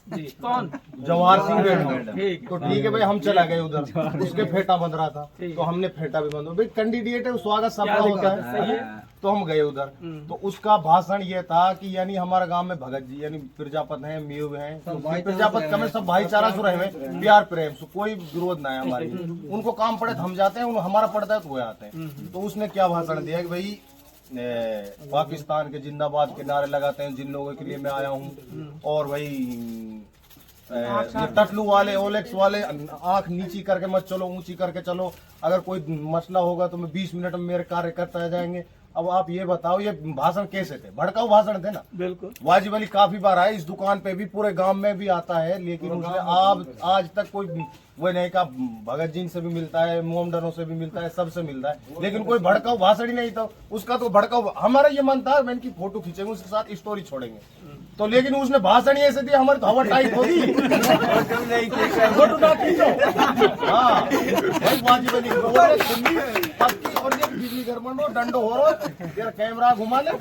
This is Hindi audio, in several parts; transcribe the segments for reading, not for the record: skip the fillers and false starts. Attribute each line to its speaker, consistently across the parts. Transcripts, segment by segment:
Speaker 1: जी कौन?
Speaker 2: जवाहर सिंह रेड्डी।
Speaker 1: ठीक
Speaker 2: तो ठीक है भाई, हम चला गए उधर, उसके फेटा बंध रहा था तो हमने फेटा भी बंद, भाई कैंडिडेट है, स्वागत सबका होता
Speaker 1: सही
Speaker 2: है।
Speaker 1: है।
Speaker 2: तो हम गए उधर, तो उसका भाषण ये था कि यानी हमारा गांव में भगत जी यानी प्रजापत हैं, मेव हैं, तो प्रजापत का में सब भाईचारा से रहे हैं, प्यार प्रेम से, कोई विरोध ना है हमारी। उनको काम पड़े तो हम जाते हैं, हमारा पड़ता है तो वो आते हैं। तो उसने क्या भाषण दिया कि भाई पाकिस्तान के जिंदाबाद के नारे लगाते हैं जिन लोगों के लिए मैं आया हूँ, और भाई ये टटलू वाले ओलेक्स वाले आंख नीची करके मत चलो, ऊंची करके चलो, अगर कोई मसला होगा तो मैं 20 मिनट में मेरे कार्यकर्ता आ जाएंगे। अब आप ये बताओ ये भाषण कैसे थे? भड़काऊ भाषण थे ना।
Speaker 1: बिल्कुल।
Speaker 2: वाजिब अली काफी बार आए, इस दुकान पे भी, पूरे गांव में भी आता है, लेकिन उसने आज तक कोई वो नहीं कहा। भगत जी से भी मिलता है, मोमडनों से भी मिलता है, सबसे मिलता है, लेकिन कोई भड़काऊ भाषण ही नहीं था उसका। तो भड़काऊ हमारा ये मन था, मैं इनकी फोटो खींचेंगे, उसके साथ स्टोरी छोड़ेंगे, तो लेकिन उसने भाषण ही ऐसे दिया, हमारी तो हवा टाइट होगी। फोटो ना खींचो। हाँ भाई, वाजिब अली और ये बिजली घर में डंडो हो रहा है, तेरा कैमरा घुमा ले।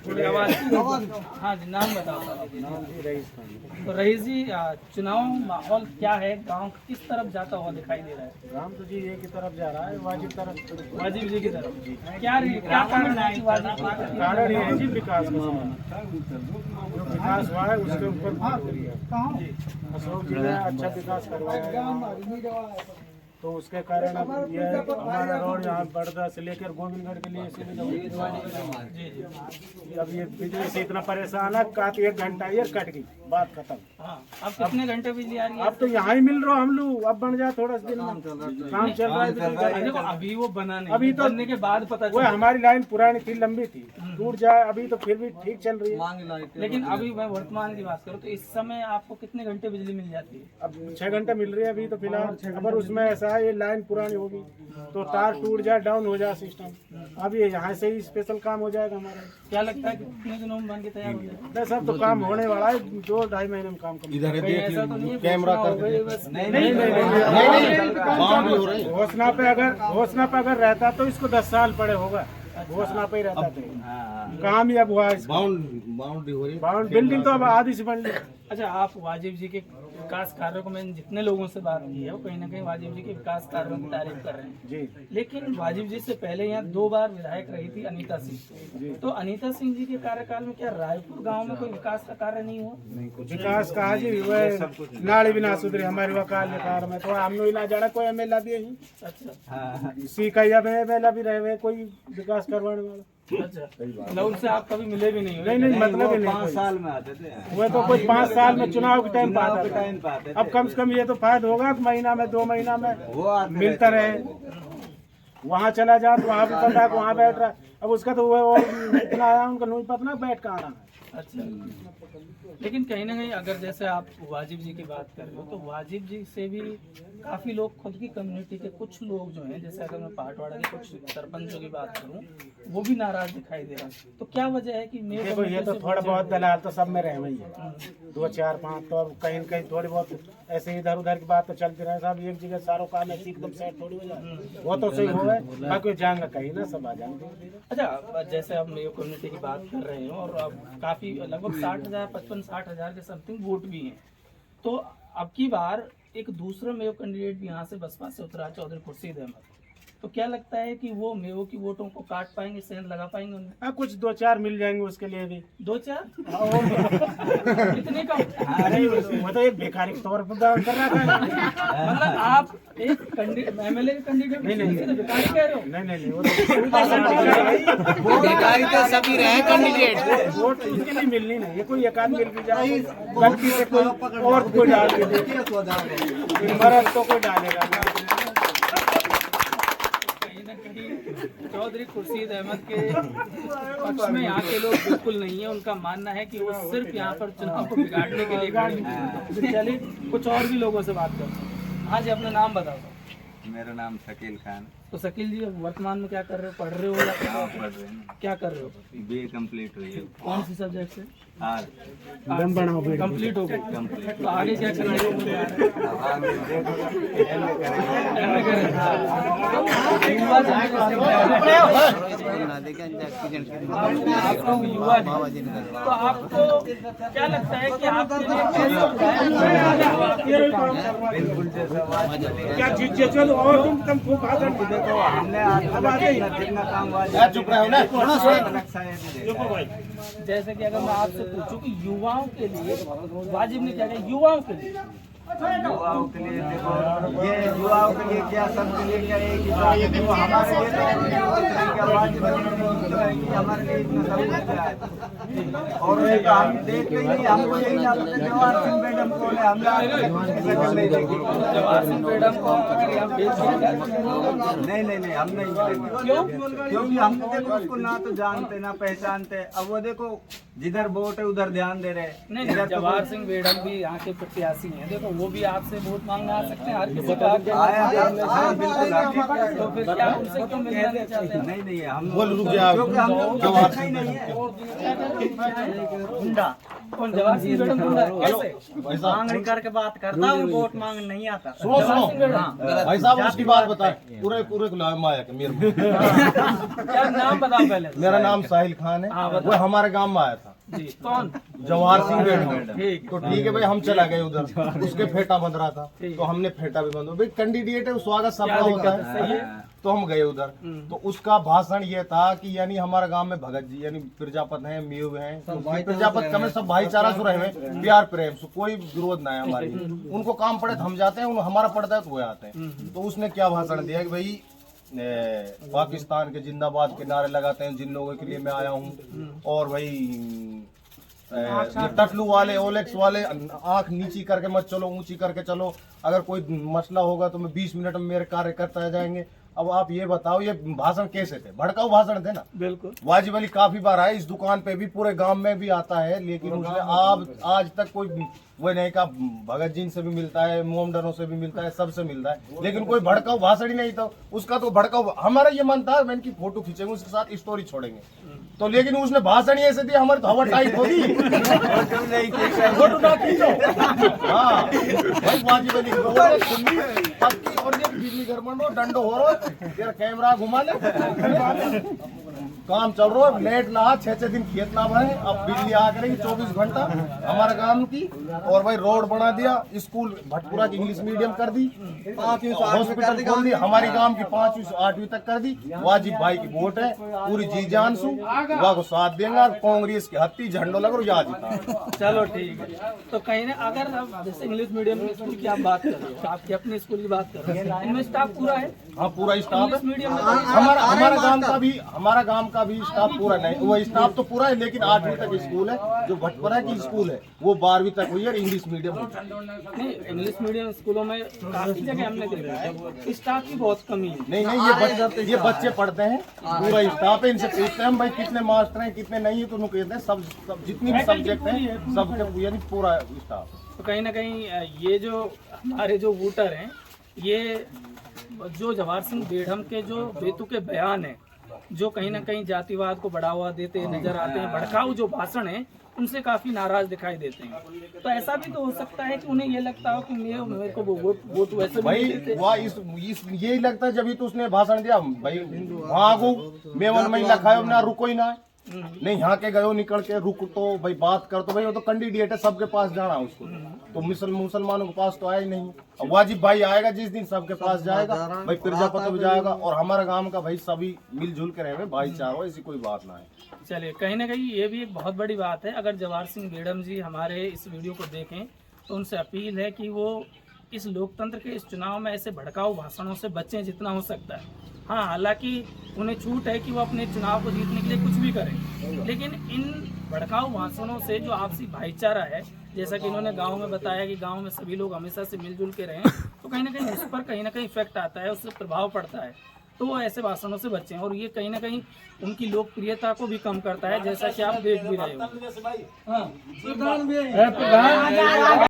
Speaker 1: थोड़ी आवाज। हाँ जी, नाम बताओ। तो रईस जी, चुनाव माहौल क्या है? गांव किस तरफ जाता हुआ दिखाई दे रहा है?
Speaker 3: गांव तो जी एक ही तरफ जा रहा है, वाजिब तरफ,
Speaker 1: वाजिब जी की तरफ। क्या कारण है वाजिब?
Speaker 3: कारण ये है जी विकास का संबंध। जो विकास हुआ है उसके ऊपर बात करिए। अशोक जी ने अच्छा विकास करवाया है, तो उसके कारण अब ये हमारा रोड यहाँ बड़दा से लेकर गोविंदगढ़ के लिए सुविधा। अब ये बिजली से इतना परेशान है, काफी 1 घंटा ये कट गई, बात खत्म।
Speaker 1: हाँ, अब कितने घंटे बिजली आ रही है?
Speaker 3: अब तो यहाँ ही मिल रहा हम लोग, अब बन जाए थोड़ा सा दिन में, काम चल रहा है।
Speaker 1: देखो अभी वो बना नहीं,
Speaker 3: अभी तो
Speaker 1: बनने के बाद पता
Speaker 3: वो
Speaker 1: चला।
Speaker 3: हमारी लाइन पुरानी थी, लंबी थी, टूट जाए अभी तो फिर भी ठीक चल रही है।
Speaker 1: लेकिन अभी मैं वर्तमान की बात करूँ तो इस समय आपको कितने घंटे बिजली मिल जाती है?
Speaker 3: अब 6 घंटे मिल रही है अभी तो फिलहाल। अगर उसमें ऐसा है ये लाइन पुरानी होगी तो तार टूट जाए, डाउन हो जाए सिस्टम, अब ये यहाँ से ही स्पेशल काम हो जाएगा हमारा।
Speaker 1: क्या लगता है कि कितने दिनों में बन के तैयार हो जाएगा?
Speaker 3: नहीं सब तो काम होने वाला है, 2-2.5 महीने में काम कंप्लीट।
Speaker 2: इधर
Speaker 1: कहीं ऐसा तो नहीं है
Speaker 2: कैमरा
Speaker 1: घोषणा हो
Speaker 2: कर
Speaker 1: गई बस?
Speaker 2: नहीं, बाउंड्री हो रही है।
Speaker 3: घोषणा पे अगर रहता तो इसको 10 साल पड़े होगा, घोषणा पे ही रहता तो काम ही अब हुआ है।
Speaker 2: बाउंड्री हो रही है।
Speaker 3: बिल्डिंग तो अब आधी से बन ली।
Speaker 1: अच्छा, आप वाजिब जी के विकास कार्यों को, मैंने जितने लोगों से बात की है वो कहीं ना कहीं वाजिब जी के विकास कार्यों की तारीफ कर रहे हैं
Speaker 3: जी।
Speaker 1: लेकिन वाजिब जी से पहले यहाँ 2 बार विधायक रही थी अनीता सिंह। तो अनीता सिंह जी के कार्यकाल में क्या रायपुर गांव में कोई विकास का कार्य नहीं हुआ?
Speaker 3: विकास कहा जी, वह नाली भी ना सुधरे हमारे वकाल कार में, तो हमने ना जाना कोई एमएलए भी है।
Speaker 1: अच्छा,
Speaker 3: सी का एमएलए भी रहे कोई विकास करवाने वाला।
Speaker 1: अच्छा, मतलब उनसे आप कभी मिले भी नहीं?
Speaker 3: नहीं, मतलब ही नहीं।
Speaker 4: 5 साल में आते थे,
Speaker 3: वो तो कोई 5 साल में चुनाव के टाइम पाता। अब कम से कम ये तो फायदा होगा कि महीना में 2 महीना में मिलता रहे। वहाँ चला जा तो वहाँ भी पता है वहाँ बैठ रहा है, अब उसका तो वो इतना आया उनका नहीं पता ना बैठ कहाँ रहा है।
Speaker 1: अच्छा, लेकिन कहीं ना कहीं अगर जैसे आप वाजिब जी की बात कर रहे हो तो वाजिब जी से भी काफी लोग, खुद की कम्युनिटी के कुछ लोग जो हैं, जैसे अगर मैं पहाड़वाड़ा के कुछ सरपंचों की बात करूं, वो भी नाराज दिखाई दे रहा है। तो क्या वजह है कि
Speaker 3: देखो ये तो थोड़ा बहुत दलाल तो सब में रहे हुई है, 2 4 5 तो अब कहीं कहीं थोड़ी बहुत ऐसे इधर उधर की बात तो चलती रहे। साहब एक जगह सारों काम ऐसे एकदम सेट थोड़ी हो जाए, वो तो सही हो गए, बाकी जाएंगे कहीं ना, सब आ जाएंगे।
Speaker 1: अच्छा, जैसे आप मेयो कम्युनिटी की बात कर रहे हो और अब काफी लगभग 55-60 हज़ार के समथिंग वोट भी हैं, तो अब की बार एक दूसरा मेयो कैंडिडेट भी यहाँ से बसपा से उतरा, चौधरी खुर्शीद अहमद। तो क्या लगता है कि वो मेयो की वोटों को काट पाएंगे, सेंध लगा पाएंगे उन्हें?
Speaker 3: हाँ, कुछ 2 4 मिल जाएंगे उसके लिए भी।
Speaker 1: 2-4 कितने का?
Speaker 3: अरे वो तो एक भिखारी के तौर पर दावा कर रहा था।
Speaker 1: मतलब आप एक एमएलए के कैंडिडेट
Speaker 3: नहीं,
Speaker 1: भिखारी कह रहे हो?
Speaker 3: नहीं वो तो
Speaker 4: भिखारी तो सभी रहे कैंडिडेट।
Speaker 3: वोट उसके लिए मिलनी नहीं, ये कोई एक आदमी मिल भी जाए गलती से कोई और कोई डाल के दे, मरद तो कोई डालेगा ना।
Speaker 1: कहीं ना कहीं चौधरी खुर्शीद अहमद के पक्ष में यहाँ के लोग बिल्कुल नहीं है। उनका मानना है कि वो सिर्फ यहाँ पर चुनाव को बिगाड़ने के लिए खड़े हैं। तो चलिए कुछ और भी लोगों से बात करते हैं। हाँ जी, अपना नाम बताओ।
Speaker 4: मेरा नाम शकील खान।
Speaker 1: तो शकील जी, वर्तमान में क्या कर रहे हो? पढ़ रहे हो या
Speaker 4: पढ़ रहे हैं,
Speaker 1: क्या कर रहे हो?
Speaker 4: BA कंप्लीट हुई है।
Speaker 1: कौन सी सब्जेक्ट से?
Speaker 4: हाँ
Speaker 3: दम बनाओ बेटा।
Speaker 1: कंप्लीट हो गई।
Speaker 4: कंप्लीट
Speaker 1: तो आगे क्या करना है?
Speaker 4: अब आगे देखो एंड करेंगे
Speaker 1: एंड करें। युवा आप लोग युवा हैं, तो आपको क्या लगता है कि आपके लिए कैसे होता है?
Speaker 4: बिल्कुल जैसा आवाज चलेगा।
Speaker 3: क्या चीज चलो और तुम खूब भाषण
Speaker 4: देखो हमने आज जितना काम वाज
Speaker 2: चुप रहो ना।
Speaker 3: देखो भाई
Speaker 1: जैसे कि अगर मैं आपसे पूछूं कि युवाओं के लिए वाजिब ने क्या कहा, युवाओं के लिए
Speaker 4: युवाओं के लिए देखो ये युवाओं के लिए क्या सबके लिए क्या एक ही बात है। देखो हमारे लिए तो आवाज बनेगी हमारे लिए इतना सब कुछ है। और देखो हम देख रहे हैं हमको यही ना पता जवाहर सिंह मैडम कौन है, हमने आज तक शक्ल नहीं देखी।
Speaker 1: जवाहर सिंह मैडम को अगर यहाँ भेज दिया जाए
Speaker 4: नहीं हम नहीं मिलेंगे।
Speaker 1: क्यों?
Speaker 4: क्योंकि हम तो देखो उसको ना तो जानते ना पहचानते। अब वो देखो जिधर वोट है उधर ध्यान दे रहे।
Speaker 1: नहीं, जवाहर सिंह मैडम भी यहाँ के प्रत्याशी हैं। देखो वो भी आपसे वोट मांगने आ सकते हैं, हर किसी का हक है।
Speaker 4: आया बिल्कुल।
Speaker 1: तो फिर क्या उनसे क्यों मिलना नहीं चाहते?
Speaker 4: नहीं हम
Speaker 2: बोल रुक जा।
Speaker 4: क्योंकि हम लोग
Speaker 2: जवाहर
Speaker 4: देखा ही नहीं है।
Speaker 1: गुंडा कौन? जवाहर सिंह मैडम गुंडा कैसे?
Speaker 2: भाई साहब
Speaker 5: करके बात करता हूँ, वोट मांग नहीं आता।
Speaker 2: सुनो
Speaker 1: जवाहर सिंह मैडम
Speaker 2: भाई साहब उसकी बात बताए। पूरे माया के मेरे
Speaker 1: क्या नाम बताओ पहले।
Speaker 2: मेरा नाम साहिल खान है।
Speaker 1: हाँ, बताओ।
Speaker 2: वो हमारे गांव में आया था
Speaker 1: जी कौन?
Speaker 2: जवाहर सिंह मैडम।
Speaker 1: ठीक।
Speaker 2: तो ठीक है भाई, हम चला गए उधर। उसके फेटा बंध रहा था तो हमने फेटा भी बंद भाई कैंडिडेट है, स्वागत सबका होता
Speaker 1: सही
Speaker 2: है।
Speaker 1: है।
Speaker 2: तो हम गए उधर। तो उसका भाषण ये था कि यानी हमारा गांव में भगत जी यानी प्रजापत हैं, मेव हैं, तो प्रजापत का में सब भाईचारा से रहे हैं, प्यार प्रेम से कोई विरोध ना है हमारे। उनको काम पड़े तो हम जाते हैं, हमारा पड़ता है तो वो आते हैं। तो उसने क्या भाषण दिया कि भाई पाकिस्तान के जिंदाबाद के नारे लगाते हैं जिन लोगों के लिए मैं आया हूँ। और भाई ये टटलू वाले ओलेक्स वाले आंख नीची करके मत चलो, ऊंची करके चलो। अगर कोई मसला होगा तो मैं 20 मिनट में मेरे कार्यकर्ता आ जाएंगे। अब आप ये बताओ ये भाषण कैसे थे? भड़काऊ भाषण थे ना।
Speaker 1: बिल्कुल।
Speaker 2: वाजिब अली काफी बार आए इस दुकान पे भी, पूरे गांव में भी आता है, लेकिन उसने आज तक कोई वो नहीं कहा। भगत जी से भी मिलता है, मोमडनों से भी मिलता है, सबसे मिलता है, लेकिन कोई भड़काऊ भाषण ही नहीं था उसका। तो भड़काऊ हमारा ये मन था मैं इनकी फोटो खींचेंगे, उसके साथ स्टोरी छोड़ेंगे। तो लेकिन उसने भाषण ही ऐसे दिया हमारी तो हवा टाइट होगी। फोटो ना खींचो। हाँ भाई वाजिब अली पक्की और ये बिजली घर मंडो डंडो हो रहा तेरा कैमरा घुमा ले। काम चल रहा है, नेट ना 6 दिन खेत ना भरे, अब बिजली आ करेगी 24 घंटा हमारे गांव की। और भाई रोड बना दिया, स्कूल भटपुरा की इंग्लिश मीडियम कर दी, हॉस्पिटल खोल दी, हमारी गांव की 5वीं से 8वीं तक कर दी। वाजिब भाई की वोट है, पूरी जी जान सु वह को साथ देंगे। कांग्रेस के हत्ती झंडो लग रहा याद।
Speaker 1: चलो ठीक है। तो कहीं ना अगर आप जैसे इंग्लिश मीडियम स्कूल की आप बात कर रहे हो, आपके अपने स्कूल की बात कर रहे हो, इनमें स्टाफ पूरा है?
Speaker 2: हाँ पूरा स्टाफ
Speaker 1: इंग्लिश
Speaker 2: है।
Speaker 1: मीडियम में
Speaker 2: हमारा गांव का भी स्टाफ पूरा नहीं, वो स्टाफ तो पूरा है, लेकिन 8वीं तक स्कूल है। जो भटपुरा की स्कूल है वो 12वीं तक हुई है, इंग्लिश मीडियम।
Speaker 1: नहीं, इंग्लिश मीडियम स्कूलों में काफी जगह हमने देखा है स्टाफ की बहुत कमी है।
Speaker 2: नहीं ये बच्चे पढ़ते हैं, पूरा स्टाफ है। इनसे पूछते हैं हम भाई कितने मास्टर हैं कितने नहीं है, तो उनको कहते हैं सब जितनी भी सब्जेक्ट है सबके यानी पूरा स्टाफ।
Speaker 1: तो कहीं ना कहीं ये जो हमारे जो वोटर हैं, ये जो जवाहर सिंह बेढ़म के जो बेतुके बयान है, जो कहीं ना कहीं जातिवाद को बढ़ावा देते नजर आते हैं, भड़काऊ जो भाषण है, उनसे काफी नाराज दिखाई देते हैं। तो ऐसा भी तो हो सकता है कि उन्हें ये लगता हो कि मेरे को वोट वैसे भी
Speaker 2: भाई
Speaker 1: नहीं देते।
Speaker 2: वह यही लगता है जब तो उसने भाषण दिया भाई वहाँ को मेवन में लिखा है ना रुको ही ना नहीं, यहाँ के गयो निकल के रुक तो भाई बात कर, तो भाई वो तो कैंडिडेट है, सबके पास जाना उसको। तो मुसलमानों के पास तो आया ही नहीं। अब वाजिब भाई आएगा जिस दिन सबके पास जाएगा, भाई प्रजापत भी जाएगा। और हमारा गांव का भाई सभी मिलजुल के रहे भाईचारा, ऐसी कोई बात ना है।
Speaker 1: चलिए, कहीं ना कहीं ये भी एक बहुत बड़ी बात है। अगर जवाहर सिंह बेढ़म जी हमारे इस वीडियो को देखें तो उनसे अपील है कि वो इस लोकतंत्र के इस चुनाव में ऐसे भड़काऊ भाषणों से बचें जितना हो सकता है। हाँ, हालांकि उन्हें छूट है कि वो अपने चुनाव को जीतने के लिए कुछ भी करें, लेकिन इन भड़काऊ भाषणों से जो आपसी भाईचारा है, जैसा कि इन्होंने गांव में बताया कि गांव में सभी लोग हमेशा से मिलजुल के रहें, तो कहीं ना कहीं उस पर कहीं ना कहीं इफेक्ट आता है, उससे प्रभाव पड़ता है। तो वो ऐसे भाषणों से बचें, और ये कहीं ना कहीं उनकी लोकप्रियता को भी कम करता है, जैसा कि आप देख भी रहे हो।